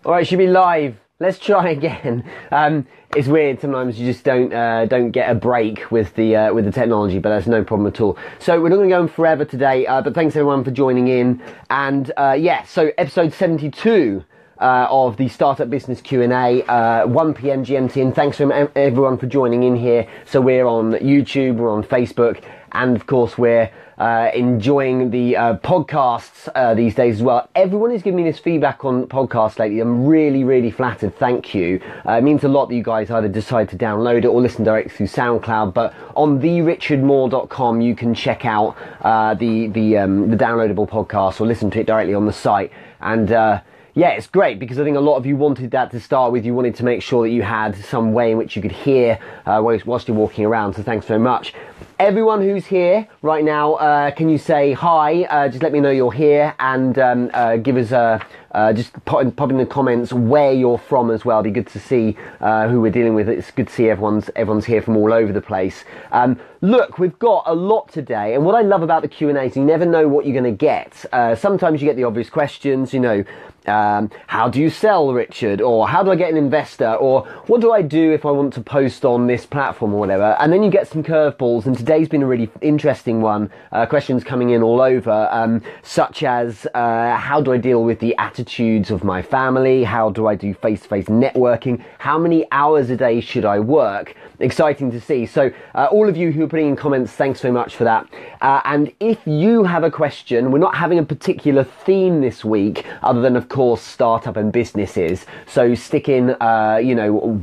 All right, should be live. Let's try again. It's weird sometimes. You just don't get a break with the technology, but that's no problem at all. So we're not going to go on forever today, but thanks everyone for joining in. And so episode 72 of the Startup Business Q&A, 1 p.m. GMT. And thanks everyone for joining in here. So we're on YouTube, we're on Facebook, and of course we're enjoying the podcasts these days as well. Everyone is giving me this feedback on podcasts lately. I'm really flattered. Thank you. It means a lot that you guys either decide to download it or listen directly through SoundCloud. But on therichardmoore.com you can check out the downloadable podcast or listen to it directly on the site. And yeah, it's great because I think a lot of you wanted that to start with. You wanted to make sure that you had some way in which you could hear whilst you're walking around. So thanks very much. Everyone who's here right now, can you say hi? Just let me know you're here and give us just pop in the comments where you're from as well. It'd be good to see who we're dealing with. It's good to see everyone's here from all over the place. Look, we've got a lot today, and what I love about the Q&A is you never know what you're going to get. Sometimes you get the obvious questions, you know, how do you sell, Richard? Or how do I get an investor? Or what do I do if I want to post on this platform or whatever? And then you get some curveballs, and today's been a really interesting one. Questions coming in all over, such as how do I deal with the attitudes of my family? How do I do face-to-face networking? How many hours a day should I work? Exciting to see. So all of you who are putting in comments, thanks so much for that. And if you have a question, we're not having a particular theme this week other than, of course, startup and businesses. So stick in,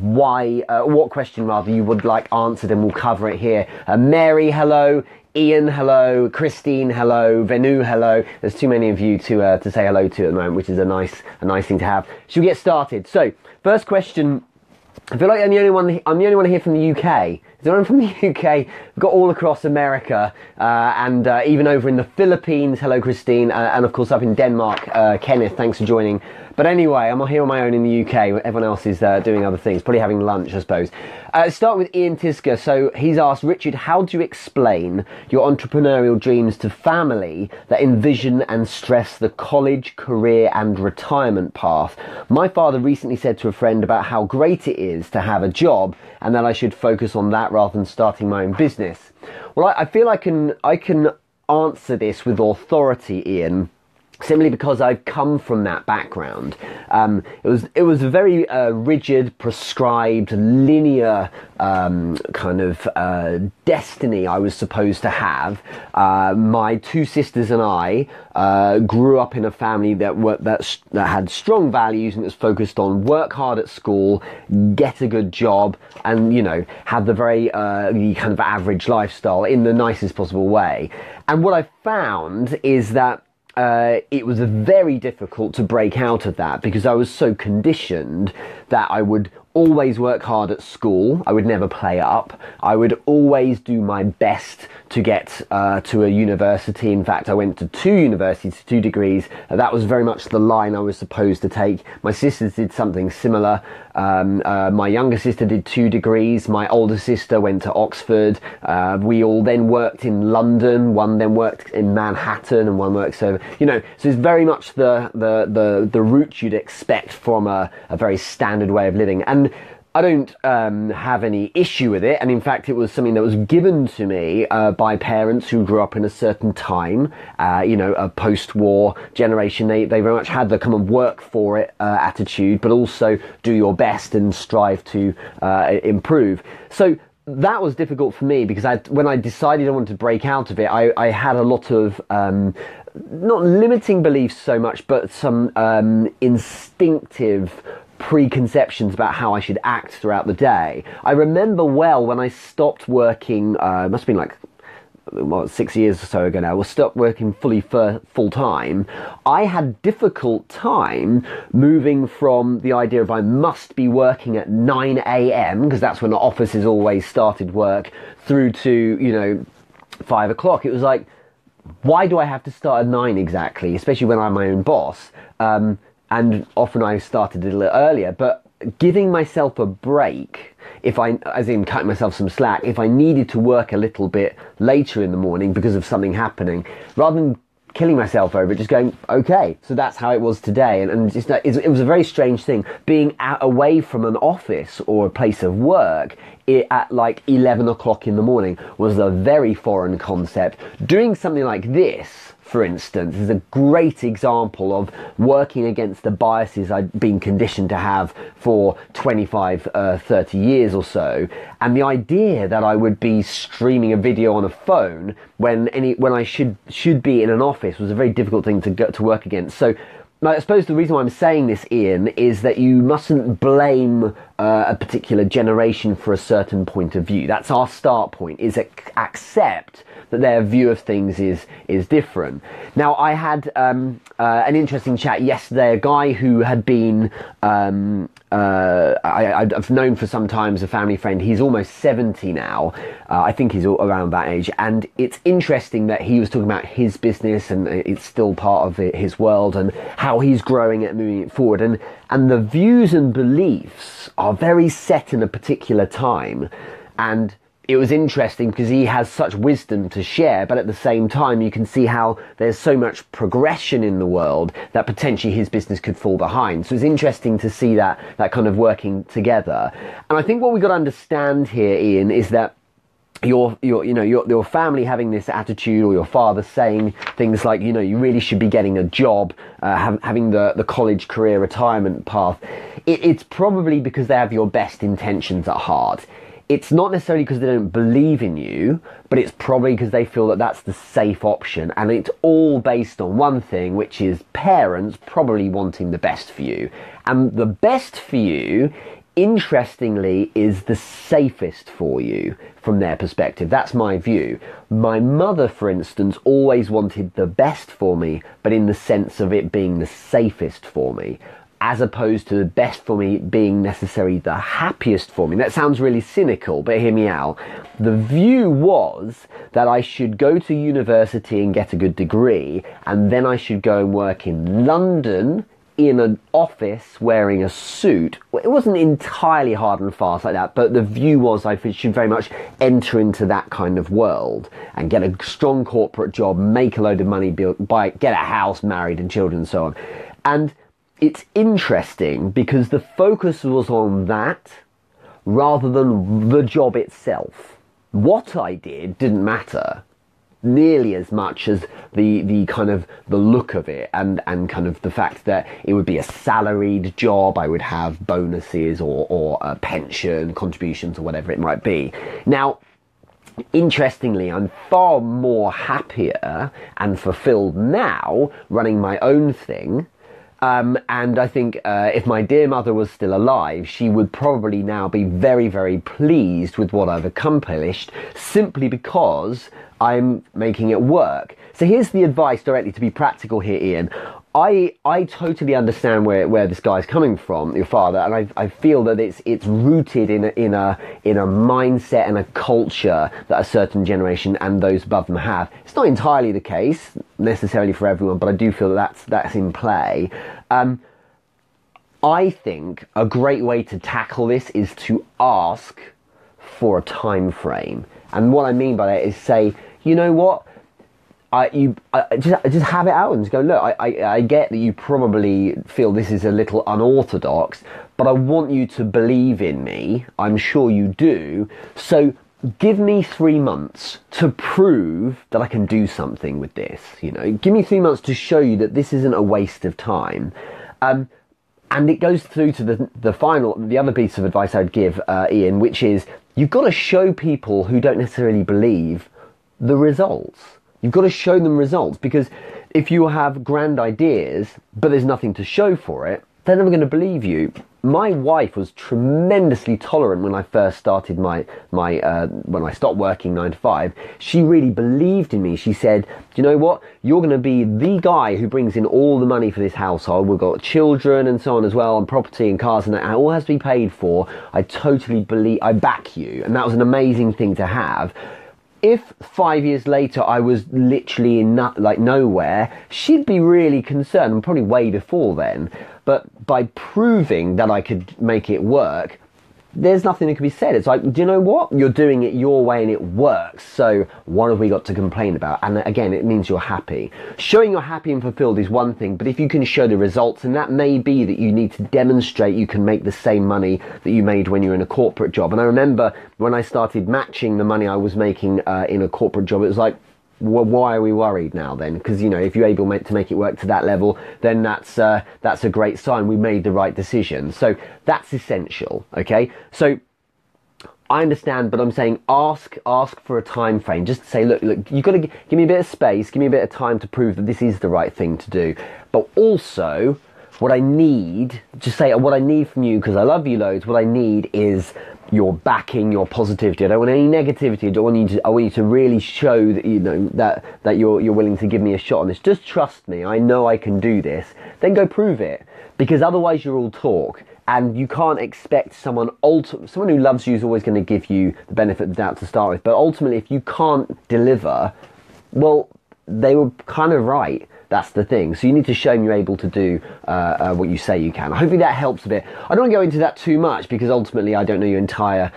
what question rather you would like answered, and we'll cover it here. Mary, hello. Ian, hello. Christine, hello. Venu, hello. There's too many of you to say hello to at the moment, which is a nice thing to have. Should we get started? So, first question. I feel like I'm the only one here from the UK. Is there anyone from the UK? We've got all across America and even over in the Philippines. Hello, Christine. And of course up in Denmark, Kenneth, thanks for joining. But anyway, I'm here on my own in the UK. Everyone else is doing other things, probably having lunch, I suppose. Start with Ian Tisker. So he's asked, Richard, how do you explain your entrepreneurial dreams to family that envision and stress the college, career and retirement path? My father recently said to a friend about how great it is to have a job and that I should focus on that rather than starting my own business. Well, I feel I can answer this with authority, Ian. Simply because I've come from that background. It was a very rigid, prescribed, linear kind of destiny I was supposed to have. My two sisters and I grew up in a family that had strong values and was focused on work hard at school, get a good job, and have the very kind of average lifestyle in the nicest possible way. And what I found is that it was very difficult to break out of that because I was so conditioned that I would always work hard at school. I would never play up. I would always do my best to get to a university. In fact, I went to 2 universities, 2 degrees. That was very much the line I was supposed to take. My sisters did something similar. My younger sister did 2 degrees. My older sister went to Oxford. We all then worked in London. One then worked in Manhattan, and one worked so it's very much the route you'd expect from a very standard way of living. And I don't have any issue with it, and in fact it was something that was given to me by parents who grew up in a certain time, a post-war generation. They very much had the come and work for it attitude, but also do your best and strive to improve. So that was difficult for me because when I decided I wanted to break out of it, I had a lot of not limiting beliefs so much, but some instinctive preconceptions about how I should act throughout the day. I remember well when I stopped working, must have been like 6 years or so ago now, stopped working full time. I had difficult time moving from the idea of I must be working at 9 a.m. because that's when the offices always started work, through to 5 o'clock. It was like, why do I have to start at 9 exactly, especially when I'm my own boss? And often I started a little earlier, but giving myself a break, as in cutting myself some slack, if I needed to work a little bit later in the morning because of something happening, rather than killing myself over it, just going, okay, so that's how it was today. And just, it was a very strange thing. Being away from an office or a place of work at like 11 o'clock in the morning was a very foreign concept. Doing something like this, for instance, is a great example of working against the biases I'd been conditioned to have for 25, 30 years or so. And the idea that I would be streaming a video on a phone when I should be in an office was a very difficult thing to work against. So I suppose the reason why I'm saying this, Ian, is that you mustn't blame a particular generation for a certain point of view. That's our start point, is accept that their view of things is different. Now, I had an interesting chat yesterday. A guy who had been I've known for some time as a family friend. He's almost 70 now. I think he's around that age. And it's interesting that he was talking about his business, and it's still part of his world, and how he's growing it and moving it forward. And the views and beliefs are very set in a particular time. And it was interesting because he has such wisdom to share, but at the same time, you can see how there's so much progression in the world that potentially his business could fall behind. So it's interesting to see that kind of working together. And I think what we've got to understand here, Ian, is that your family having this attitude, or your father saying things like, you really should be getting a job, having the college career retirement path, it's probably because they have your best intentions at heart. It's not necessarily because they don't believe in you, but it's probably because they feel that that's the safe option. And it's all based on one thing, which is parents probably wanting the best for you. And the best for you, interestingly, is the safest for you from their perspective. That's my view. My mother, for instance, always wanted the best for me, but in the sense of it being the safest for me, as opposed to the best for me being necessarily the happiest for me. That sounds really cynical, but hear me out. The view was that I should go to university and get a good degree, and then I should go and work in London in an office wearing a suit. It wasn't entirely hard and fast like that, but the view was I should very much enter into that kind of world and get a strong corporate job, make a load of money, get a house, married and children and so on. And it's interesting because the focus was on that rather than the job itself. What I did didn't matter nearly as much as the kind of the look of it, and kind of the fact that it would be a salaried job. I would have bonuses or a pension contributions or whatever it might be. Now, interestingly, I'm far more happier and fulfilled now running my own thing. And I think if my dear mother was still alive, she would probably now be very, very pleased with what I've accomplished, simply because I'm making it work. So here's the advice directly, to be practical here, Ian. I totally understand where this guy's coming from, your father, and I feel that it's rooted in a mindset and a culture that a certain generation and those above them have. It's not entirely the case necessarily for everyone, but I do feel that that's in play. I think a great way to tackle this is to ask for a time frame, and what I mean by that is say, you know what? Just have it out and just go, look, I get that you probably feel this is a little unorthodox, but I want you to believe in me. I'm sure you do. So give me 3 months to prove that I can do something with this. Give me 3 months to show you that this isn't a waste of time. And it goes through to the other piece of advice I'd give, Ian, which is you've got to show people who don't necessarily believe the results. You've got to show them results, because if you have grand ideas, but there's nothing to show for it, they're never going to believe you. My wife was tremendously tolerant when I first started when I stopped working 9 to 5. She really believed in me. She said, do you know what? You're going to be the guy who brings in all the money for this household. We've got children and so on as well, and property and cars, and that all has to be paid for. I totally believe, I back you. And that was an amazing thing to have. If 5 years later I was literally in nowhere, she'd be really concerned, and probably way before then. But by proving that I could make it work, there's nothing that can be said. It's like, do you know what? You're doing it your way and it works. So what have we got to complain about? And again, it means you're happy. Showing you're happy and fulfilled is one thing, but if you can show the results, and that may be that you need to demonstrate you can make the same money that you made when you were in a corporate job. And I remember when I started matching the money I was making in a corporate job, it was like, well, why are we worried now then? Because, you know, if you're able to make it work to that level, then that's a great sign. We made the right decision. So that's essential, okay? So I understand, but I'm saying ask for a time frame. Just say, look, you've got to give me a bit of space, give me a bit of time to prove that this is the right thing to do. But also, what I need, just say what I need from you, because I love you loads, what I need is your backing, your positivity. I don't want any negativity. I want you to really show that, you know, that you're willing to give me a shot on this. Just trust me. I know I can do this. Then go prove it, because otherwise you're all talk, and you can't expect someone who loves you is always going to give you the benefit of the doubt to start with. But ultimately, if you can't deliver, well, they were kind of right. That's the thing. So you need to show them you're able to do what you say you can. Hopefully that helps a bit. I don't want to go into that too much because ultimately I don't know your entire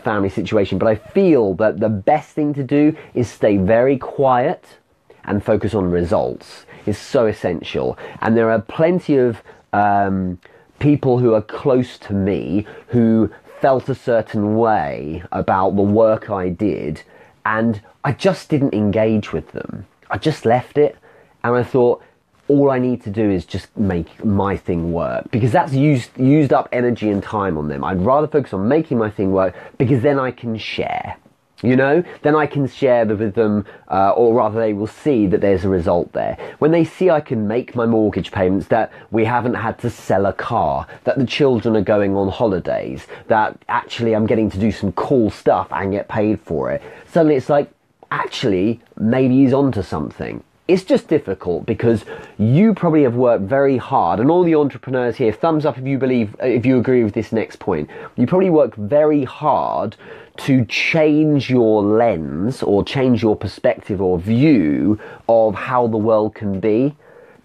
family situation, but I feel that the best thing to do is stay very quiet and focus on results. It's so essential. And there are plenty of people who are close to me who felt a certain way about the work I did, and I just didn't engage with them. I just left it. And I thought, all I need to do is just make my thing work, because that's used up energy and time on them. I'd rather focus on making my thing work, because then I can share, you know? Then I can share with them, or rather they will see that there's a result there. When they see I can make my mortgage payments, that we haven't had to sell a car, that the children are going on holidays, that actually I'm getting to do some cool stuff and get paid for it, suddenly it's like, actually, maybe he's onto something. It's just difficult because you probably have worked very hard, and all the entrepreneurs here, thumbs up if you agree with this next point. You probably worked very hard to change your lens or change your perspective or view of how the world can be,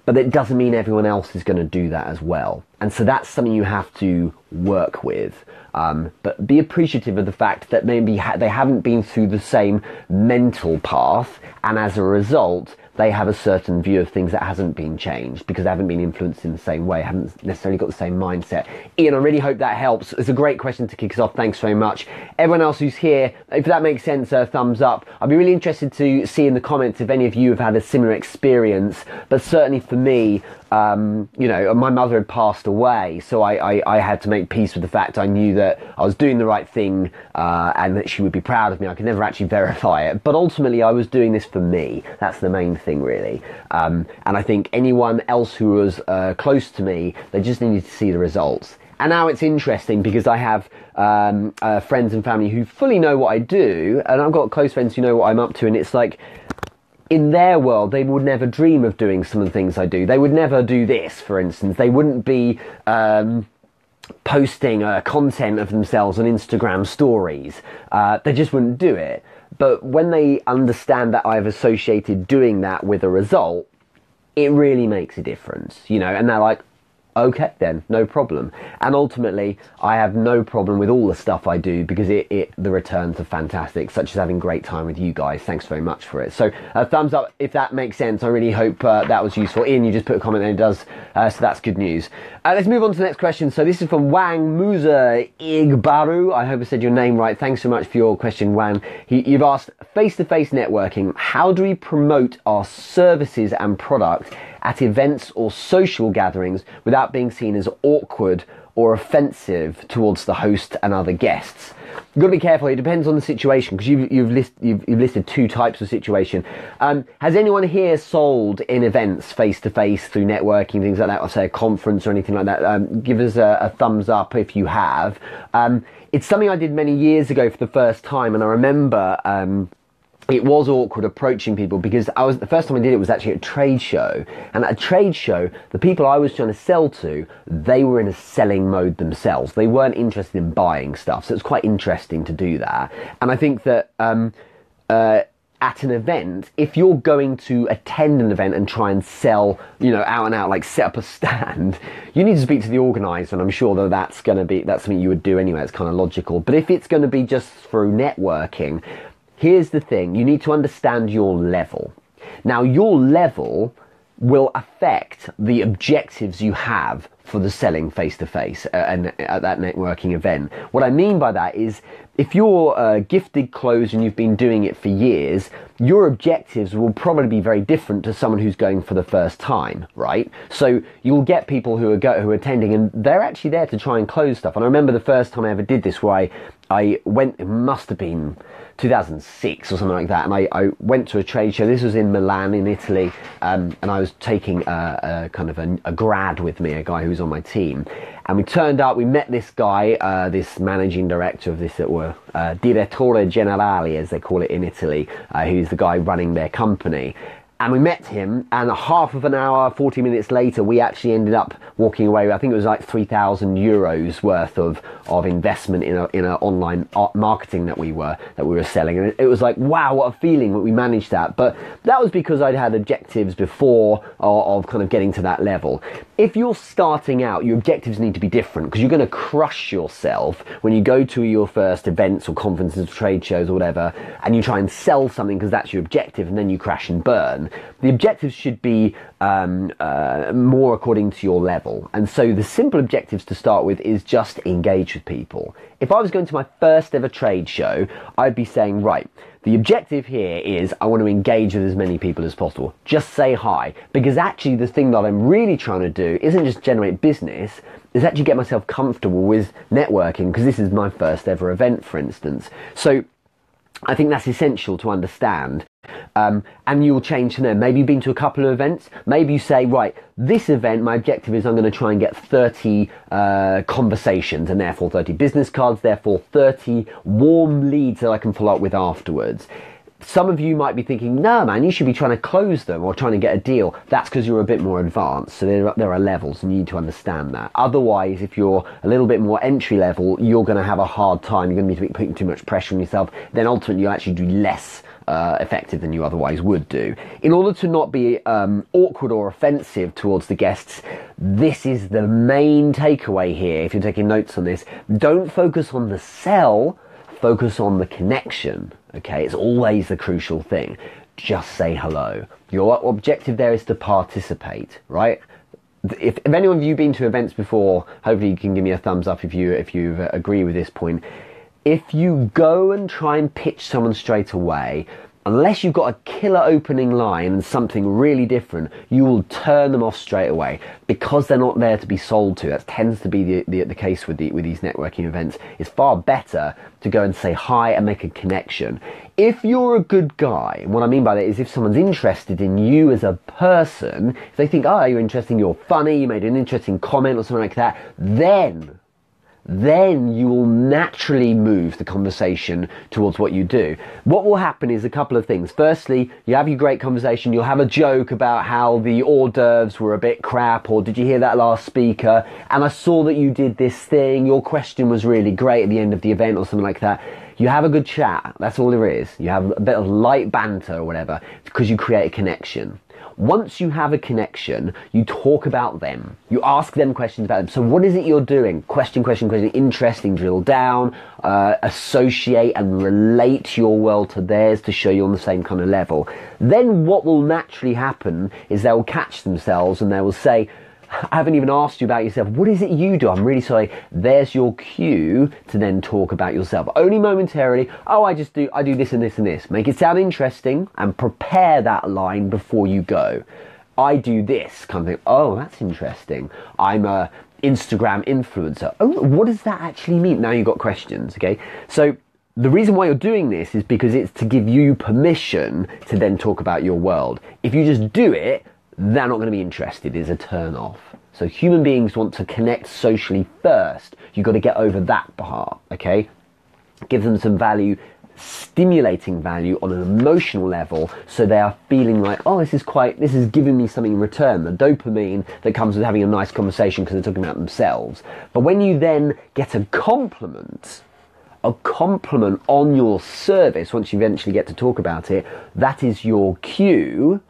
but it doesn't mean everyone else is going to do that as well. And so that's something you have to work with. But be appreciative of the fact that maybe they haven't been through the same mental path, and as a result, they have a certain view of things that hasn't been changed because they haven't been influenced in the same way, haven't necessarily got the same mindset. Ian, I really hope that helps. It's a great question to kick us off. Thanks very much. Everyone else who's here, if that makes sense, thumbs up. I'd be really interested to see in the comments if any of you have had a similar experience. But certainly for me, you know, my mother had passed away, so I had to make peace with the fact I knew that I was doing the right thing and that she would be proud of me. I could never actually verify it, but ultimately I was doing this for me. That's the main thing, really. And I think anyone else who was close to me, they just needed to see the results. And now it's interesting because I have friends and family who fully know what I do, and I've got close friends who know what I'm up to, and it's like, in their world, they would never dream of doing some of the things I do. They would never do this, for instance. They wouldn't be posting content of themselves on Instagram stories. They just wouldn't do it. But when they understand that I've associated doing that with a result, it really makes a difference, you know, and they're like, okay then, no problem. And ultimately, I have no problem with all the stuff I do because the returns are fantastic, such as having great time with you guys. Thanks very much for it. So thumbs up if that makes sense. I really hope that was useful. Ian, you just put a comment and it does, so that's good news. Let's move on to the next question. So this is from Wang Musa Igbaru. I hope I said your name right. Thanks so much for your question, Wang. You've asked, face-to-face networking, how do we promote our services and product at events or social gatherings without being seen as awkward or offensive towards the host and other guests? You've got to be careful. It depends on the situation, because you've listed two types of situation. Has anyone here sold in events face-to-face through networking, things like that, or say a conference or anything like that? Give us a thumbs up if you have. It's something I did many years ago for the first time, and I remember it was awkward approaching people because the first time I did it was actually at a trade show. And at a trade show, the people I was trying to sell to, they were in a selling mode themselves. They weren't interested in buying stuff. So it's quite interesting to do that. And I think that at an event, if you're going to attend an event and try and sell, out and out, like set up a stand, you need to speak to the organizer, and I'm sure that that's something you would do anyway. It's kind of logical. But if it's going to be just through networking, here's the thing: you need to understand your level. Now, your level will affect the objectives you have for the selling face-to-face and at that networking event. What I mean by that is, if you're gifted clothes and you've been doing it for years, your objectives will probably be very different to someone who's going for the first time, right? So you'll get people who are attending, and they're actually there to try and close stuff. And I remember the first time I ever did this, where I went, it must have been 2006 or something like that, and I went to a trade show. This was in Milan in Italy, and I was taking a grad with me, a guy who was on my team, and we turned up, we met this guy, this managing director of this, direttore generale as they call it in Italy, who's the guy running their company. And we met him, and half of an hour, 40 minutes later, we actually ended up walking away. I think it was like 3,000 euros worth of investment in a online marketing that we were selling. And it was like, wow, what a feeling that we managed that. But that was because I'd had objectives before of kind of getting to that level. If you're starting out, your objectives need to be different, because you're going to crush yourself when you go to your first events or conferences, trade shows or whatever, and you try and sell something because that's your objective, and then you crash and burn. The objectives should be more according to your level. And so the simple objectives to start with is just engage with people. If I was going to my first ever trade show, I'd be saying, right, the objective here is I want to engage with as many people as possible. Just say hi. Because actually the thing that I'm really trying to do isn't just generate business, is actually get myself comfortable with networking, because this is my first ever event, for instance. So I think that's essential to understand. And you'll change from there. Maybe you've been to a couple of events. Maybe you say, right, this event, my objective is I'm going to try and get 30 conversations, and therefore 30 business cards, therefore 30 warm leads that I can follow up with afterwards. Some of you might be thinking, no man, you should be trying to close them or trying to get a deal. That's because you're a bit more advanced. So there are levels, and you need to understand that. Otherwise, if you're a little bit more entry level, you're going to have a hard time. You're going to be putting too much pressure on yourself. Then ultimately you'll actually do less effective than you otherwise would do. In order to not be awkward or offensive towards the guests, this is the main takeaway here. If you're taking notes on this, don't focus on the sell, focus on the connection. Okay, it's always the crucial thing. Just say hello. Your objective there is to participate, right? If any of you been to events before, hopefully you can give me a thumbs up if you agree with this point. If you go and try and pitch someone straight away, unless you've got a killer opening line and something really different, you will turn them off straight away, because they're not there to be sold to. That tends to be the case with these networking events. It's far better to go and say hi and make a connection. If you're a good guy, and what I mean by that is if someone's interested in you as a person, if they think, oh, you're interesting, you're funny, you made an interesting comment or something like that, then you will naturally move the conversation towards what you do. What will happen is a couple of things. Firstly, you have your great conversation, you'll have a joke about how the hors d'oeuvres were a bit crap, or did you hear that last speaker, and I saw that you did this thing, your question was really great at the end of the event, or something like that. You have a good chat, that's all there is. You have a bit of light banter or whatever, because you create a connection. Once you have a connection, you talk about them. You ask them questions about them. So what is it you're doing? Question, interesting, drill down, associate and relate your world to theirs to show you're on the same kind of level. Then what will naturally happen is they will catch themselves and they will say, I haven't even asked you about yourself. What is it you do? I'm really sorry. There's your cue to then talk about yourself. Only momentarily. Oh, I do this and this and this. Make it sound interesting and prepare that line before you go. I do this kind of thing. Oh, that's interesting. I'm a Instagram influencer. Oh, what does that actually mean? Now you've got questions, okay? So the reason why you're doing this is because it's to give you permission to then talk about your world. If you just do it, they're not going to be interested. It's a turn off. So human beings want to connect socially first. You've got to get over that part, okay? Give them some value, stimulating value on an emotional level, so they are feeling like, oh, this is giving me something in return. The dopamine that comes with having a nice conversation because they're talking about themselves. But when you then get a compliment, a compliment on your service, once you eventually get to talk about it, that is your cue,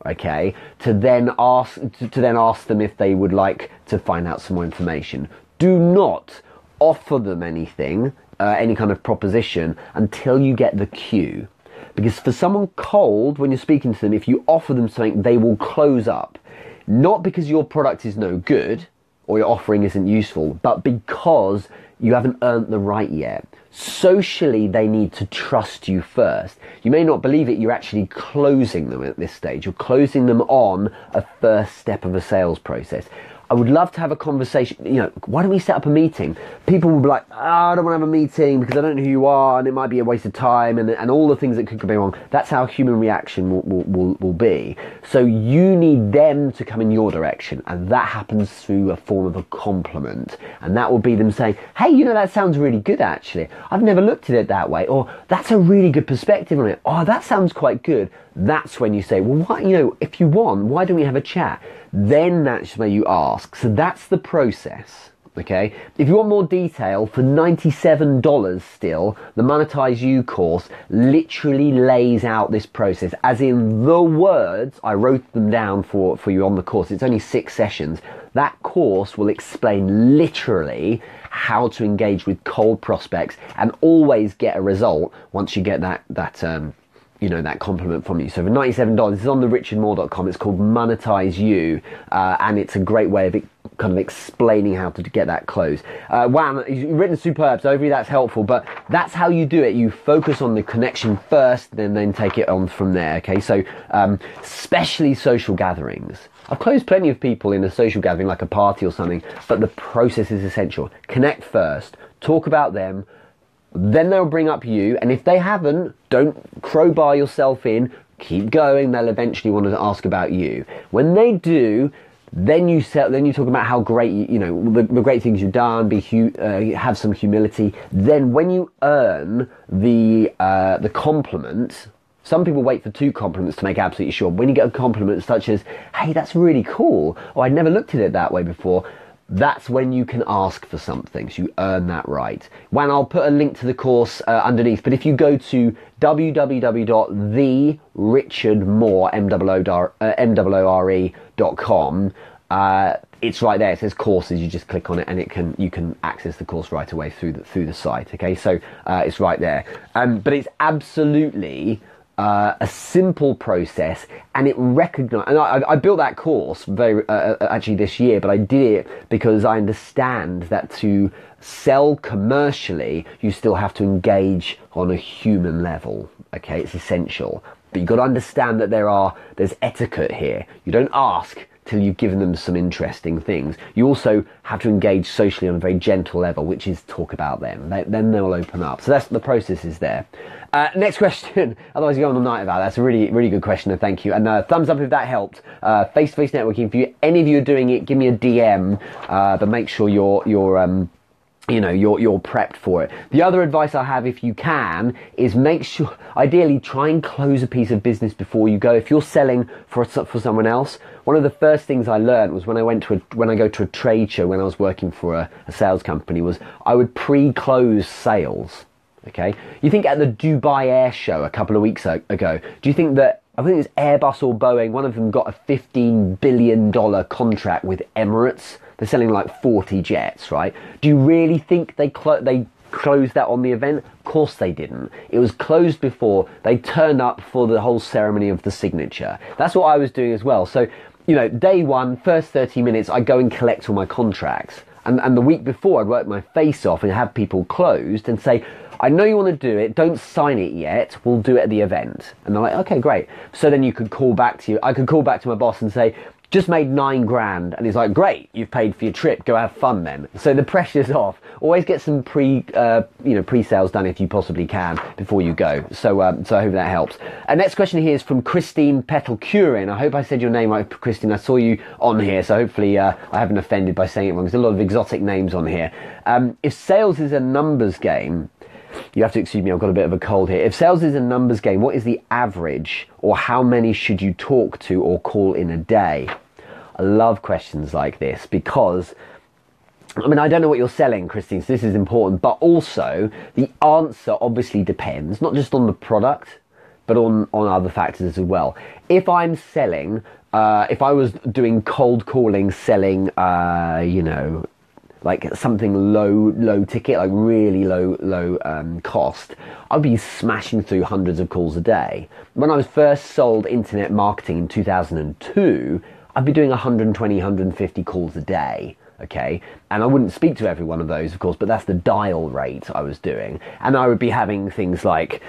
okay, to then ask them if they would like to find out some more information. Do not offer them anything, any kind of proposition, until you get the cue. Because for someone cold, when you're speaking to them, if you offer them something, they will close up. Not because your product is no good or your offering isn't useful, but because you haven't earned the right yet. Socially, they need to trust you first. You may not believe it, you're actually closing them at this stage. You're closing them on a first step of a sales process. I would love to have a conversation, why don't we set up a meeting? People will be like, I don't want to have a meeting because I don't know who you are and it might be a waste of time and all the things that could go wrong. That's how human reaction will be. So you need them to come in your direction, and that happens through a form of a compliment. And that will be them saying, hey, that sounds really good actually. I've never looked at it that way. Or that's a really good perspective on it. Oh, that sounds quite good. That's when you say, well, if you want, why don't we have a chat? Then that's where you ask. So that's the process, okay? If you want more detail, for $97 still, the Monetize You course literally lays out this process, as in the words, I wrote them down for you on the course. It's only 6 sessions. That course will explain literally how to engage with cold prospects and always get a result once you get that compliment from you. So for $97, it's on the richardmore.com. It's called Monetize You, and it's a great way of kind of explaining how to get that close. Wow, you've written superb, so hopefully that's helpful, but that's how you do it. You focus on the connection first, then take it on from there, okay? So, especially social gatherings. I've closed plenty of people in a social gathering, like a party or something, but the process is essential. Connect first, talk about them, then they'll bring up you, and if they haven't, don't crowbar yourself in, keep going, they'll eventually want to ask about you. When they do, then you talk about how great, the great things you've done, have some humility. Then when you earn the compliment, some people wait for 2 compliments to make absolutely sure. When you get a compliment such as, hey, that's really cool, or I'd never looked at it that way before, that's when you can ask for something, so you earn that right. When I'll put a link to the course underneath, but if you go to www.therichardmore.com, it's right there. It says courses. You just click on it, and you can access the course right away through the site. Okay, so it's right there. But it's absolutely a simple process, and it recognizes. And I built that course actually this year, but I did it because I understand that to sell commercially, you still have to engage on a human level. Okay, it's essential, but you've got to understand that there's etiquette here. You don't ask till you've given them some interesting things. You also have to engage socially on a very gentle level, which is talk about them. Then they'll open up. So the process is there. Next question. Otherwise, you're going all night about that. That's a really, really good question, and thank you. And thumbs up if that helped. Face-to-face networking. If any of you are doing it, give me a DM. But make sure you're prepped for it. The other advice I have, if you can, is make sure, ideally, try and close a piece of business before you go. If you're selling for someone else, one of the first things I learned was when I go to a trade show, when I was working for a sales company, was I would pre-close sales. Okay, you think at the Dubai Air Show a couple of weeks ago, do you think that, I think it was Airbus or Boeing, one of them got a $15 billion contract with Emirates? They're selling like 40 jets, right? Do you really think they closed that on the event? Of course they didn't. It was closed before. They turned up for the whole ceremony of the signature. That's what I was doing as well. So, day one, first 30 minutes, I go and collect all my contracts. And the week before, I'd work my face off and have people closed and say, I know you want to do it, don't sign it yet, we'll do it at the event. And they're like, okay, great. So then I could call back to my boss and say, just made $9,000, and he's like, great, you've paid for your trip, go have fun then. So the pressure's off. Always get some pre-sales done if you possibly can before you go. So I hope that helps. Next question here is from Christine Petal-Curin. I hope I said your name right, Christine. I saw you on here, so hopefully I haven't offended by saying it wrong. There's a lot of exotic names on here. If sales is a numbers game, you have to excuse me, I've got a bit of a cold here. If sales is a numbers game, what is the average, or how many should you talk to or call in a day? I love questions like this because I mean, I don't know what you're selling, Christine, so this is important, but also the answer obviously depends, not just on the product, but on other factors as well. If I'm selling, if I was doing cold calling, selling, you know, like something low ticket, like really low cost, I'd be smashing through hundreds of calls a day. When I was first sold internet marketing in 2002, I'd be doing 120, 150 calls a day. Okay, and I wouldn't speak to every one of those, of course, but that's the dial rate I was doing. And I would be having things like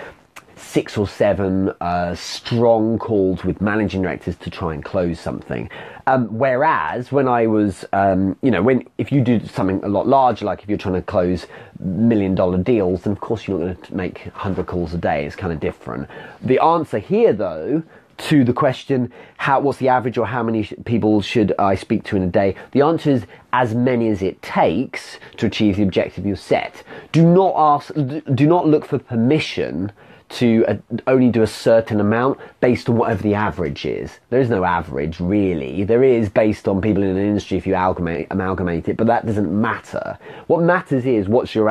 6 or 7 strong calls with managing directors to try and close something. Whereas when I was, you know, if you do something a lot larger, like if you're trying to close $1 million deals, then of course you're not going to make 100 calls a day. It's kind of different. The answer here, though, to the question, what's the average, or how many people should I speak to in a day? The answer is as many as it takes to achieve the objective you set. Do not look for permission to only do a certain amount based on whatever the average is. There is no average, really. There is based on people in an industry if you amalgamate it, but that doesn't matter. What matters is what's your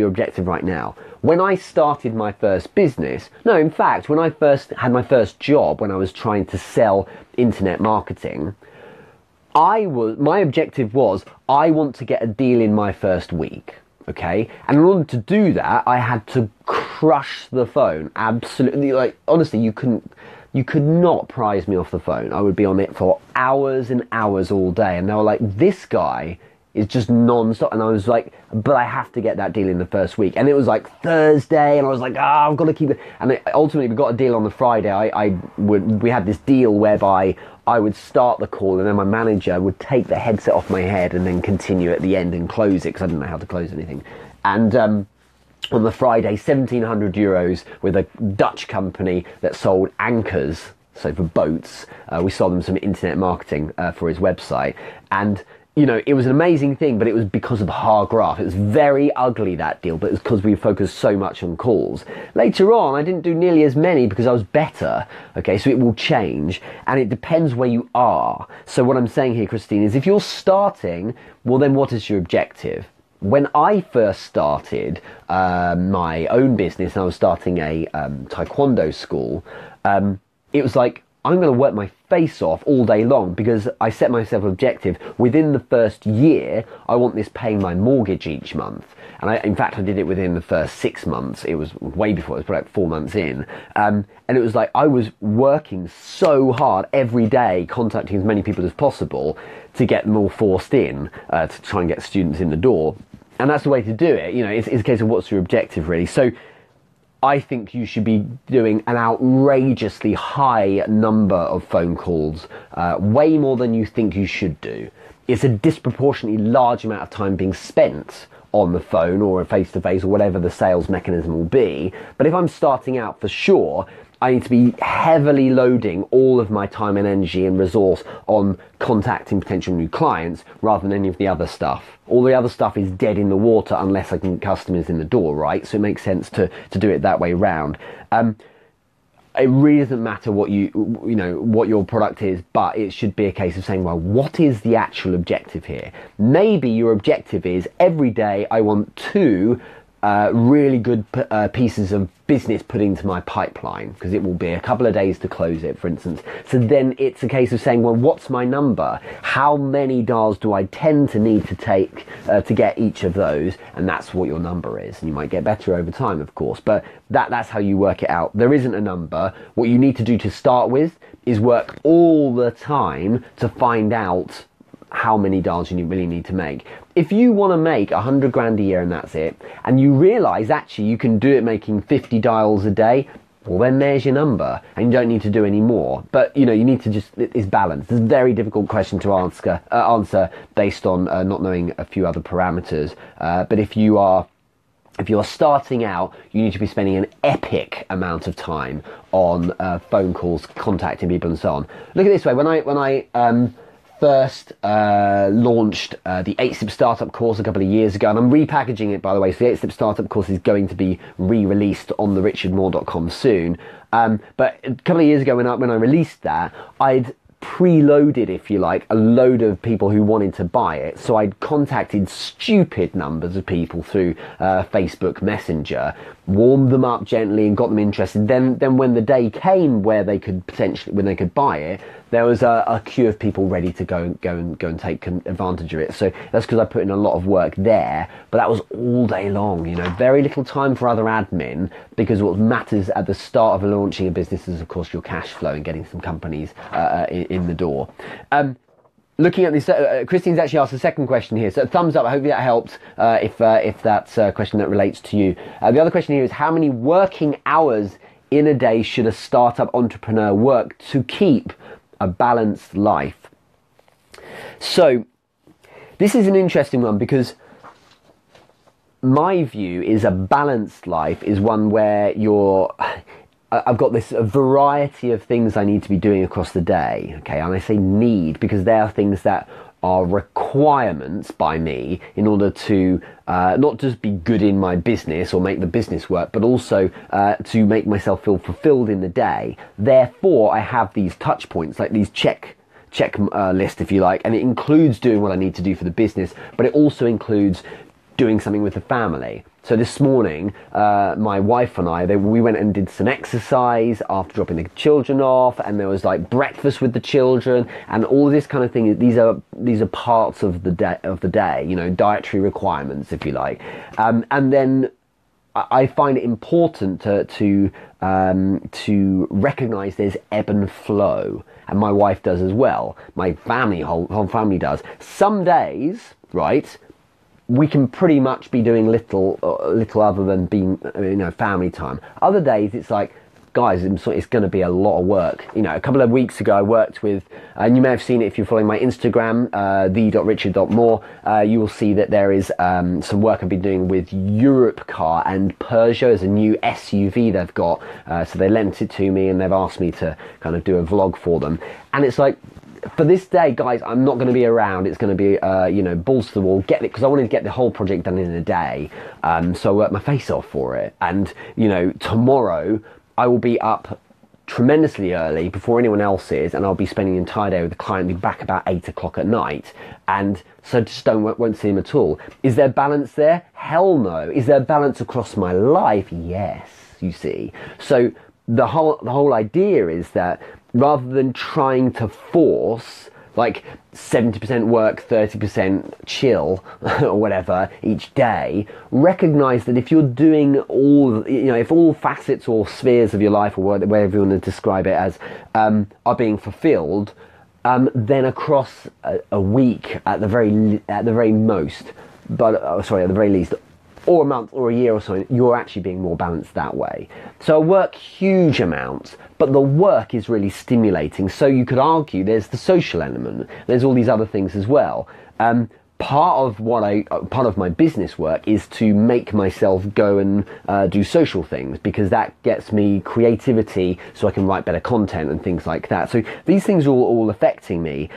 objective right now. When I started my first business, no, in fact, when I first had my first job, when I was trying to sell internet marketing, my objective was, I want to get a deal in my first week. Okay, and in order to do that, I had to crush the phone. Absolutely, like, honestly, you could not prize me off the phone. I would be on it for hours and hours all day, and they were like, this guy is just non-stop. And I was like, but I have to get that deal in the first week. And it was like Thursday, and I was like, I've got to keep it. And ultimately, we got a deal on the Friday. We had this deal whereby I would start the call, and then my manager would take the headset off my head and then continue at the end and close it, because I didn't know how to close anything. And on the Friday, 1,700 euros with a Dutch company that sold anchors, so for boats. We sold them some internet marketing for his website. And you know, it was an amazing thing, but it was because of the hard graph. It was very ugly, that deal, but it was because we focused so much on calls. Later on, I didn't do nearly as many because I was better. Okay, so it will change, and it depends where you are. So what I'm saying here, Christine, is if you're starting, well, then what is your objective? When I first started my own business, and I was starting a taekwondo school, it was like, I'm going to work my face off all day long, because I set myself an objective. Within the first year, I want this paying my mortgage each month. And in fact, I did it within the first 6 months. It was way before. It was probably like 4 months in. And it was like I was working so hard every day, contacting as many people as possible to get them all forced in, to try and get students in the door. And that's the way to do it. You know, it's a case of what's your objective, really. So I think you should be doing an outrageously high number of phone calls, way more than you think you should do. It's a disproportionately large amount of time being spent on the phone or a face-to-face or whatever the sales mechanism will be. But if I'm starting out, for sure, I need to be heavily loading all of my time and energy and resource on contacting potential new clients rather than any of the other stuff. All the other stuff is dead in the water unless I can get customers in the door, right? So it makes sense to do it that way round. It really doesn't matter what what your product is, but it should be a case of saying, well, what is the actual objective here? Maybe your objective is every day I want 2 really good pieces of business put into my pipeline, because it will be a couple of days to close it, for instance. So then it's a case of saying, well, what's my number? How many dials do I tend to need to take to get each of those? And that's what your number is. And you might get better over time, of course, but that's how you work it out. There isn't a number. What you need to do to start with is work all the time to find out how many dials you really need to make. If you want to make 100 grand a year and that's it, and you realize actually you can do it making 50 dials a day, well, then there's your number, and you don't need to do any more. But you need to it's balanced. It's a very difficult question to answer based on not knowing a few other parameters. But if you're starting out, you need to be spending an epic amount of time on phone calls, contacting people, and so on. Look at it this way: when I first launched the 8-Step Startup course a couple of years ago, and I'm repackaging it, by the way, so the 8-Step Startup course is going to be re-released on the richardmoore.com soon. But a couple of years ago when I released that, I'd preloaded, if you like, a load of people who wanted to buy it. So I'd contacted stupid numbers of people through Facebook Messenger, warmed them up gently and got them interested. Then when the day came where they could buy it, there was a queue of people ready to go and take advantage of it. So that's because I put in a lot of work there, but that was all day long, you know, very little time for other admin, because what matters at the start of launching a business is, of course, your cash flow and getting some companies in the door. Looking at this, Christine's actually asked a second question here, so thumbs up. I hope that helped, if that's a question that relates to you. The other question here is, how many working hours in a day should a startup entrepreneur work to keep a balanced life? So this is an interesting one, because my view is a balanced life is one where I've got this variety of things I need to be doing across the day, okay? And I say need because they are things that are requirements by me in order to not just be good in my business or make the business work, but also to make myself feel fulfilled in the day. Therefore, I have these touch points, like these check list, if you like, and it includes doing what I need to do for the business, but it also includes doing something with the family. So this morning, my wife and we went and did some exercise after dropping the children off, and there was like breakfast with the children and all this kind of thing. These are parts of the day, you know, dietary requirements, if you like. And then I find it important to recognise there's ebb and flow, and my wife does as well. My family, whole family does. Some days, right, we can pretty much be doing little other than being, you know, family time. Other days it's like, guys, it's going to be a lot of work. You know, a couple of weeks ago I worked with, and you may have seen it if you're following my Instagram, the.richard.moore, you will see that there is some work I've been doing with Europcar and Peugeot as a new SUV they've got. So they lent it to me and they've asked me to kind of do a vlog for them. And it's like, for this day, guys, I'm not going to be around. It's going to be, you know, balls to the wall, get it, because I wanted to get the whole project done in a day. So I worked my face off for it. And, you know, tomorrow I will be up tremendously early before anyone else is, and I'll be spending the entire day with the client, be back about 8 o'clock at night. And so just won't see him at all. Is there balance there? Hell no. Is there balance across my life? Yes, you see. So the whole idea is that rather than trying to force like 70% work, 30% chill or whatever each day, recognize that if you're doing all, you know, if all facets or spheres of your life, or whatever you want to describe it as, are being fulfilled, then across a week at the very most, but sorry, at the very least, or a month or a year or so, you're actually being more balanced that way. So I work huge amounts, but the work is really stimulating. So you could argue there's the social element, there's all these other things as well. Part of my business work is to make myself go and do social things, because that gets me creativity so I can write better content and things like that. So these things are all affecting me.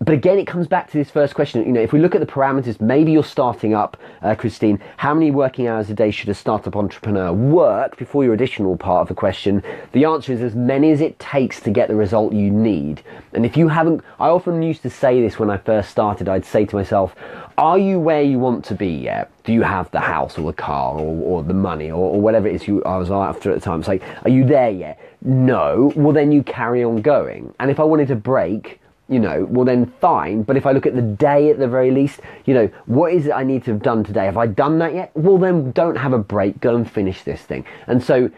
But again, it comes back to this first question. You know, if we look at the parameters, maybe you're starting up, Christine, how many working hours a day should a startup entrepreneur work before your additional part of the question? The answer is as many as it takes to get the result you need. And if you haven't, I often used to say this when I first started, I'd say to myself, are you where you want to be yet? Do you have the house or the car or the money or whatever it is I was after at the time? It's like, are you there yet? No. Well, then you carry on going. And if I wanted to break, you know, well then fine, but if I look at the day at the very least, you know, what is it I need to have done today? Have I done that yet? Well then don't have a break, go and finish this thing. And so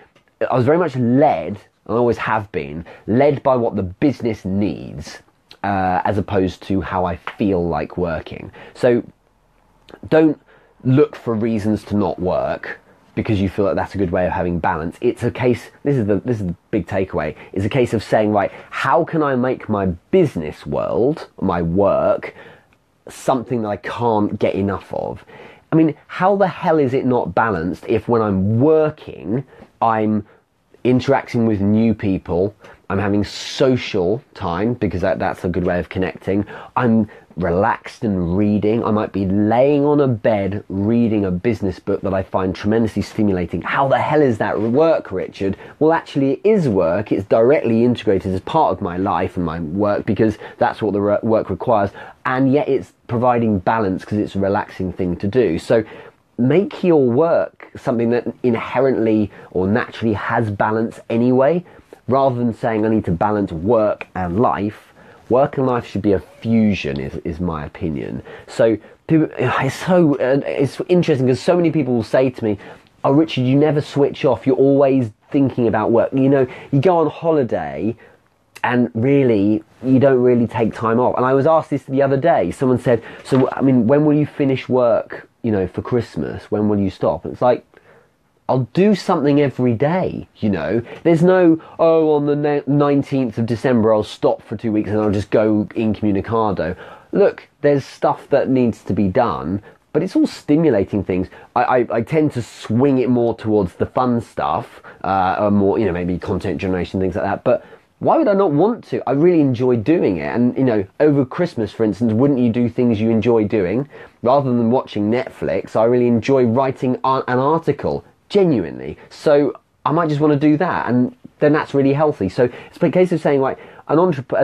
I was very much led, and I always have been, led by what the business needs, as opposed to how I feel like working. So don't look for reasons to not work because you feel like that's a good way of having balance. It's a case, this is the big takeaway, it's a case of saying, right, how can I make my business world, my work, something that I can't get enough of? I mean, how the hell is it not balanced if when I'm working, I'm interacting with new people, I'm having social time, because that's a good way of connecting, I'm relaxed and reading. I might be laying on a bed reading a business book that I find tremendously stimulating. How the hell is that work, Richard? Well, actually it is work. It's directly integrated as part of my life and my work because that's what the work requires, and yet it's providing balance because it's a relaxing thing to do. So make your work something that inherently or naturally has balance anyway, rather than saying I need to balance work and life. Work and life should be a fusion, is my opinion. So it's interesting because so many people will say to me, "Oh, Richard, you never switch off. You're always thinking about work. You know, you go on holiday, and really, you don't really take time off." And I was asked this the other day. Someone said, "So, I mean, when will you finish work? You know, for Christmas? When will you stop?" And it's like, I'll do something every day, you know. There's no, oh, on the 19th of December I'll stop for 2 weeks and I'll just go incommunicado. Look, there's stuff that needs to be done, but it's all stimulating things. I tend to swing it more towards the fun stuff, or more, you know, maybe content generation, things like that. But why would I not want to? I really enjoy doing it. And, you know, over Christmas, for instance, wouldn't you do things you enjoy doing? Rather than watching Netflix, I really enjoy writing an article. Genuinely. So I might just want to do that, and then that's really healthy. So it's a case of saying, like, as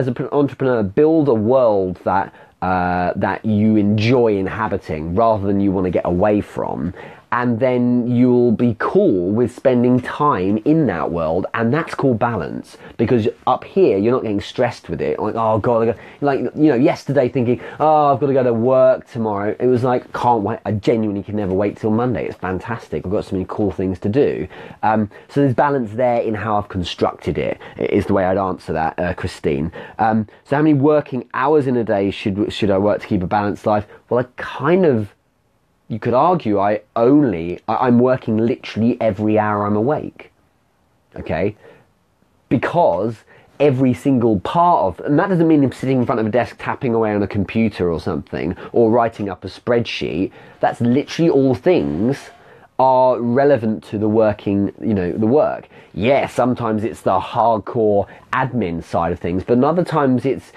an entrepreneur, build a world that that you enjoy inhabiting rather than you want to get away from, and then you'll be cool with spending time in that world, and that's called balance. Because up here you're not getting stressed with it, like, oh god, like, you know, yesterday thinking, oh, I've got to go to work tomorrow. It was like, can't wait. I genuinely can never wait till Monday. It's fantastic. I've got so many cool things to do. So there's balance there in how I've constructed it, is the way I'd answer that, Christine. So how many working hours in a day should I work to keep a balanced life? Well, you could argue I'm working literally every hour I'm awake, okay? Because every single part of, and that doesn't mean I'm sitting in front of a desk tapping away on a computer or something, or writing up a spreadsheet. That's literally all things are relevant to the working, you know, the work. Yeah, sometimes it's the hardcore admin side of things, but other times it's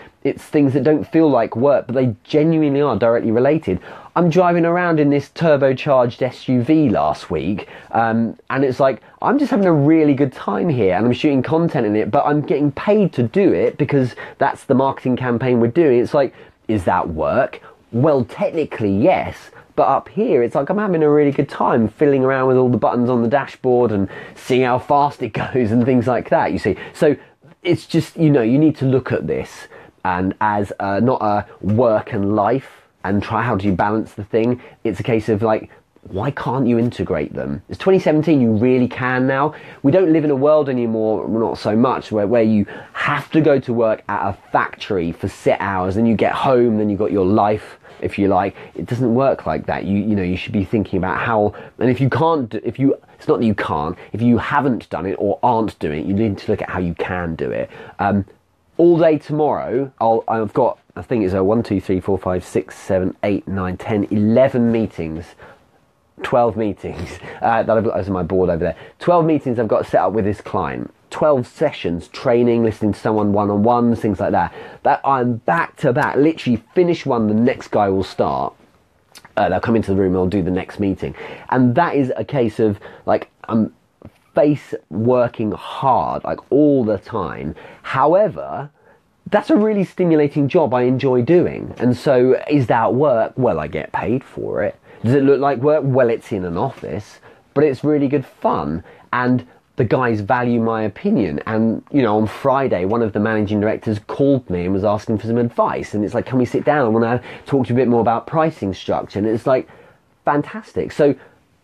things that don't feel like work, but they genuinely are directly related. I'm driving around in this turbocharged SUV last week, and it's like, I'm just having a really good time here, and I'm shooting content in it, but I'm getting paid to do it because that's the marketing campaign we're doing. It's like, is that work? Well, technically, yes. But up here, it's like I'm having a really good time fiddling around with all the buttons on the dashboard and seeing how fast it goes and things like that, you see. So it's just, you know, you need to look at this and as not a work and life and try how do you balance the thing. It's a case of like, why can't you integrate them? It's 2017, you really can now. We don't live in a world anymore, not so much, where you have to go to work at a factory for set hours, then you get home, then you've got your life, if you like. It doesn't work like that. You know, you should be thinking about how, and if you can't, it's not that you can't, if you haven't done it or aren't doing it, you need to look at how you can do it. All day tomorrow, I've got, I think it's 1, 2, 3, 4, 5, 6, 7, 8, 9, 10, 11 meetings. 12 meetings that I've got on my board over there. 12 meetings I've got set up with this client. 12 sessions, training, listening to someone one-on-ones, things like that. That I'm back to back. Literally finish one, the next guy will start. They'll come into the room and I'll do the next meeting. And that is a case of like, I'm working hard, like all the time. However, that's a really stimulating job I enjoy doing. And so is that work? Well, I get paid for it. Does it look like work? Well, it's in an office, but it's really good fun. And the guys value my opinion. And, you know, on Friday, one of the managing directors called me and was asking for some advice. And it's like, can we sit down? I want to talk to you a bit more about pricing structure. And it's like, fantastic. So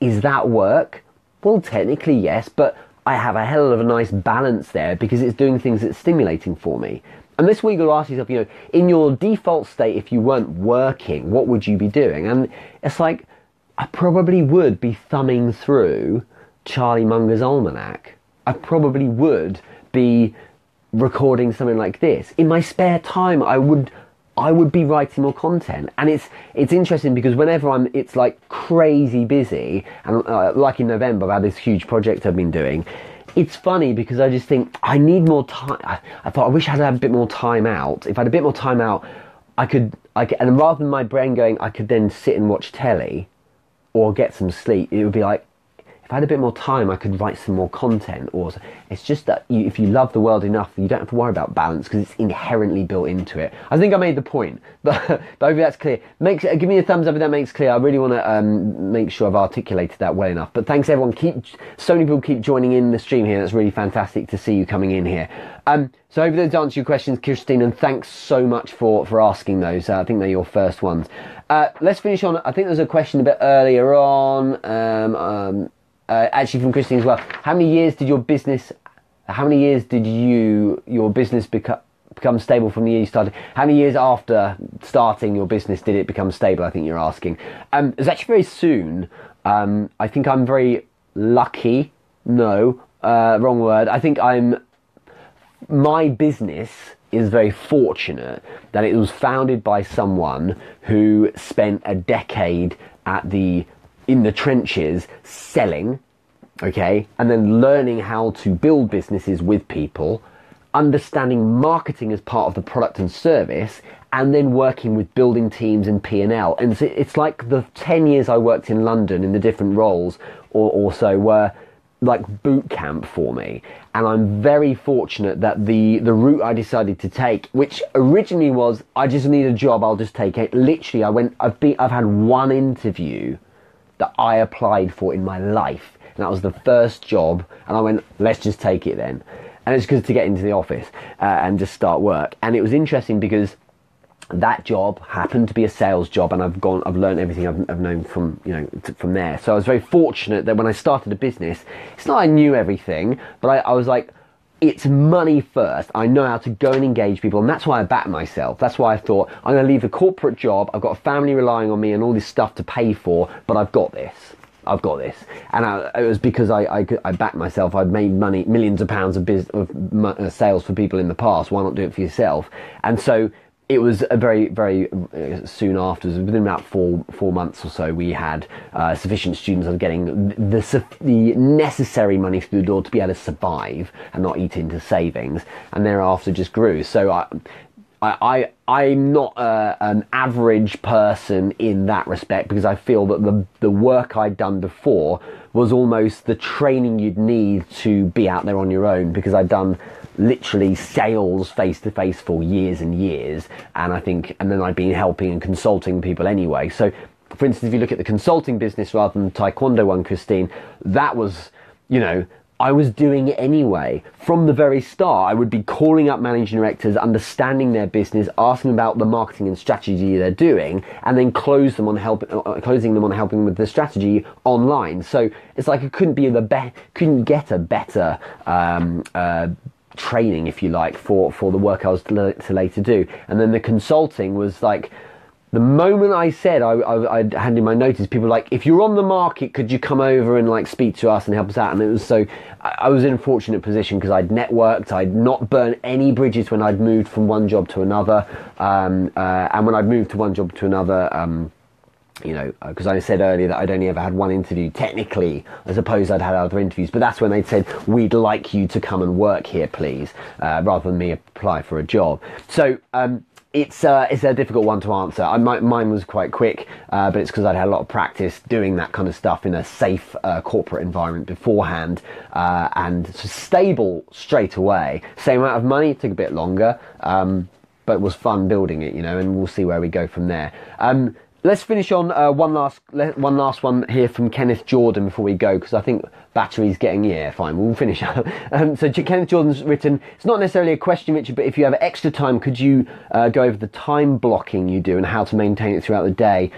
is that work? Well, technically, yes, but I have a hell of a nice balance there because it's doing things that's stimulating for me. And this week you'll ask yourself, you know, in your default state, if you weren't working, what would you be doing? And it's like, I probably would be thumbing through Charlie Munger's Almanac. I probably would be recording something like this. In my spare time, I would be writing more content. And it's interesting because whenever it's like crazy busy, and like in November, I've had this huge project I've been doing. It's funny because I just think I need more time. I thought I wish I had a bit more time out. If I had a bit more time out, I could and rather than my brain going, I could then sit and watch telly or get some sleep, it would be like, if I had a bit more time, I could write some more content. Or it's just that if you love the world enough, you don't have to worry about balance because it's inherently built into it. I think I made the point, but hopefully that's clear. Give me a thumbs up if that makes clear. I really want to make sure I've articulated that well enough. But thanks everyone. So many people keep joining in the stream here. That's really fantastic to see you coming in here. So hopefully those answer your questions, Christine, and thanks so much for asking those. I think they're your first ones. Let's finish on. I think there's a question a bit earlier on. Actually from Christine as well. How many years did your business become stable from the year you started? How many years after starting your business did it become stable, I think you're asking? It was actually very soon. I think I'm very lucky. No, wrong word. I think my business is very fortunate that it was founded by someone who spent a decade in the trenches selling, okay, and then learning how to build businesses with people, understanding marketing as part of the product and service, and then working with building teams and P&L. And it's like the 10 years I worked in London in the different roles or so were like boot camp for me. And I'm very fortunate that the route I decided to take, which originally was, I just need a job, I'll just take it. Literally, I've had one interview that I applied for in my life, and that was the first job, and I went, let's just take it then. And it's because to get into the office and just start work. And it was interesting because that job happened to be a sales job, and I've learned everything I've known from from there. So I was very fortunate that when I started a business, it's not I knew everything, but I was like, it's money first. I know how to go and engage people, and that's why I backed myself. That's why I thought, I'm going to leave a corporate job. I've got a family relying on me and all this stuff to pay for, but I've got this. And it was because I backed myself. I'd made money, millions of pounds of sales for people in the past. Why not do it for yourself? And so it was a very, very soon after, within about four months or so, we had sufficient students on getting the necessary money through the door to be able to survive and not eat into savings, and thereafter just grew. So I'm not an average person in that respect, because I feel that the work I'd done before was almost the training you'd need to be out there on your own, because I'd done literally sales face to face for years and years, and then I'd been helping and consulting people anyway. So for instance, if you look at the consulting business rather than the taekwondo one, Christine, that was, I was doing it anyway. From the very start, I would be calling up managing directors, understanding their business, asking about the marketing and strategy they're doing, and then closing them on helping with the strategy online. So it's like I couldn't get a better training, if you like, for the work I was to later do. And then the consulting was like, the moment I said I'd hand in my notice, people were like, if you're on the market, could you come over and like speak to us and help us out? And it was so, I was in a fortunate position because I'd networked, I'd not burnt any bridges when I'd moved from one job to another. And when I'd moved to one job to another, because I said earlier that I'd only ever had one interview. Technically, I suppose I'd had other interviews, but that's when they'd said, we'd like you to come and work here, please, rather than me apply for a job. So it's a difficult one to answer. Mine was quite quick, but it's because I'd had a lot of practice doing that kind of stuff in a safe corporate environment beforehand, and stable straight away. Same amount of money, it took a bit longer, but it was fun building it, and we'll see where we go from there. Let's finish on one last one here from Kenneth Jordan before we go, because I think battery's getting, fine, we'll finish up. So Kenneth Jordan's written, it's not necessarily a question, Richard, but if you have extra time, could you go over the time blocking you do and how to maintain it throughout the day?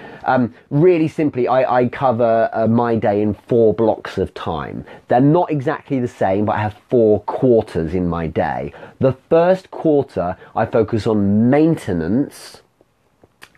Really simply, I cover my day in 4 blocks of time. They're not exactly the same, but I have 4 quarters in my day. The first quarter, I focus on maintenance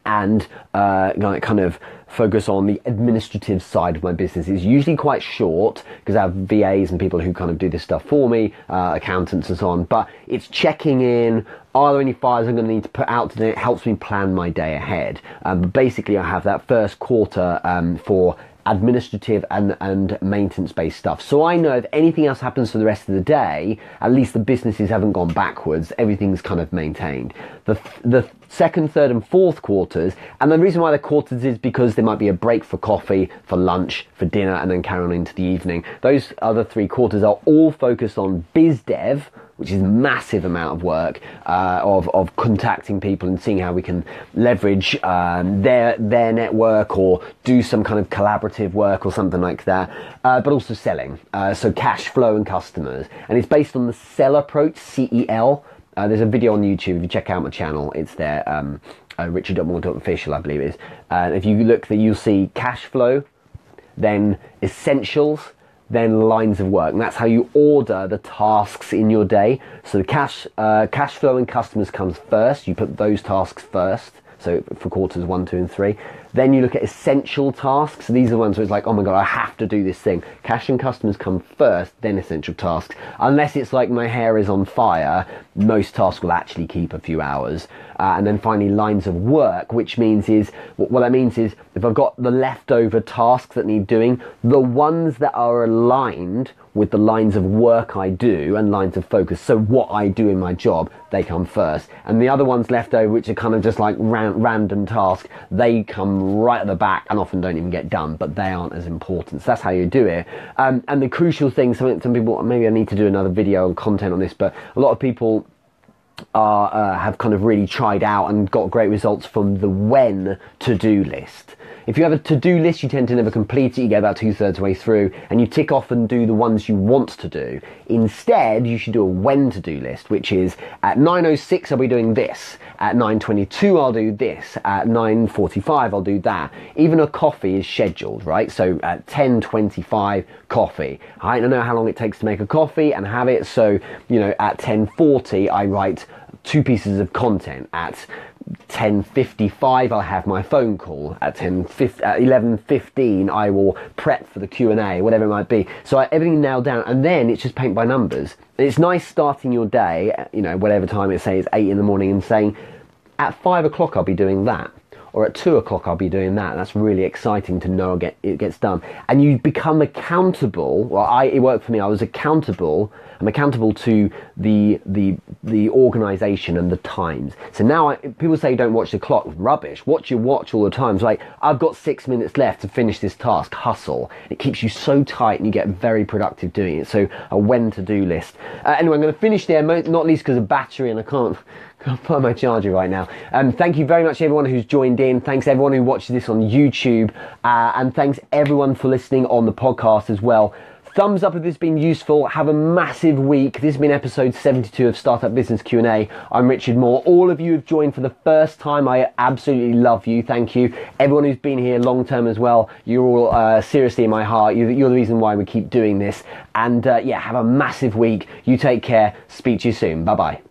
and kind of focus on the administrative side of my business. It's usually quite short because I have VAs and people who kind of do this stuff for me, accountants and so on, but it's checking in, are there any fires I'm going to need to put out today? It helps me plan my day ahead. But basically I have that first quarter for administrative and maintenance-based stuff. So I know if anything else happens for the rest of the day, at least the businesses haven't gone backwards. Everything's kind of maintained. The second, third and fourth quarters, and the reason why they're quarters is because there might be a break for coffee, for lunch, for dinner, and then carry on into the evening. Those other 3 quarters are all focused on biz dev, which is a massive amount of work, of contacting people and seeing how we can leverage their network or do some kind of collaborative work or something like that, but also selling, so cash flow and customers. And it's based on the CEL approach, CEL. There's a video on YouTube. If you check out my channel, it's there. Richard.moore.official, I believe it is. If you look there, you'll see cash flow, then essentials, then lines of work. And that's how you order the tasks in your day. So the cash flow and customers comes first. You put those tasks first. So for quarters 1, 2 and 3. Then you look at essential tasks. So these are the ones where it's like, oh my God, I have to do this thing. Cash and customers come first, then essential tasks. Unless it's like my hair is on fire, most tasks will actually keep a few hours. And then finally lines of work, which means is, what that means is if I've got the leftover tasks that need doing, the ones that are aligned with the lines of work I do and lines of focus, so what I do in my job, they come first. And the other ones left over, which are kind of just like random tasks, they come right at the back and often don't even get done, but they aren't as important. So that's how you do it. And the crucial thing, some people, maybe I need to do another video on content on this, but a lot of people have kind of really tried out and got great results from the when to-do list. If you have a to-do list, you tend to never complete it. You get about 2/3 way through and you tick off and do the ones you want to do. Instead, you should do a when to-do list, which is at 9:06 I'll be doing this. At 9:22 I'll do this. At 9:45 I'll do that. Even a coffee is scheduled, right? So at 10:25 coffee. I don't know how long it takes to make a coffee and have it. So, at 10:40 I write 2 pieces of content. At 10:55 I'll have my phone call. At 11:15 I will prep for the Q&A, whatever it might be. So everything nailed down, and then it's just paint by numbers. And it's nice starting your day, whatever time it says, 8 in the morning, and saying at 5 o'clock I'll be doing that, or at 2 o'clock I'll be doing that. That's really exciting to know it gets done. And you become accountable. Well, it worked for me. I was accountable. I'm accountable to the organisation and the times. So now people say don't watch the clock. Rubbish. Watch your watch all the time. It's like, I've got 6 minutes left to finish this task. Hustle. It keeps you so tight and you get very productive doing it. So a when to do list. Anyway, I'm going to finish there, not least because of battery, and I can't find my charger right now. Thank you very much everyone who's joined in. Thanks everyone who watches this on YouTube, and thanks everyone for listening on the podcast as well. Thumbs up if this has been useful. Have a massive week. This has been episode 72 of Startup Business Q&A. I'm Richard Moore. All of you have joined for the first time. I absolutely love you. Thank you. Everyone who's been here long term as well. You're all seriously in my heart. You're the reason why we keep doing this. And yeah, have a massive week. You take care. Speak to you soon. Bye-bye.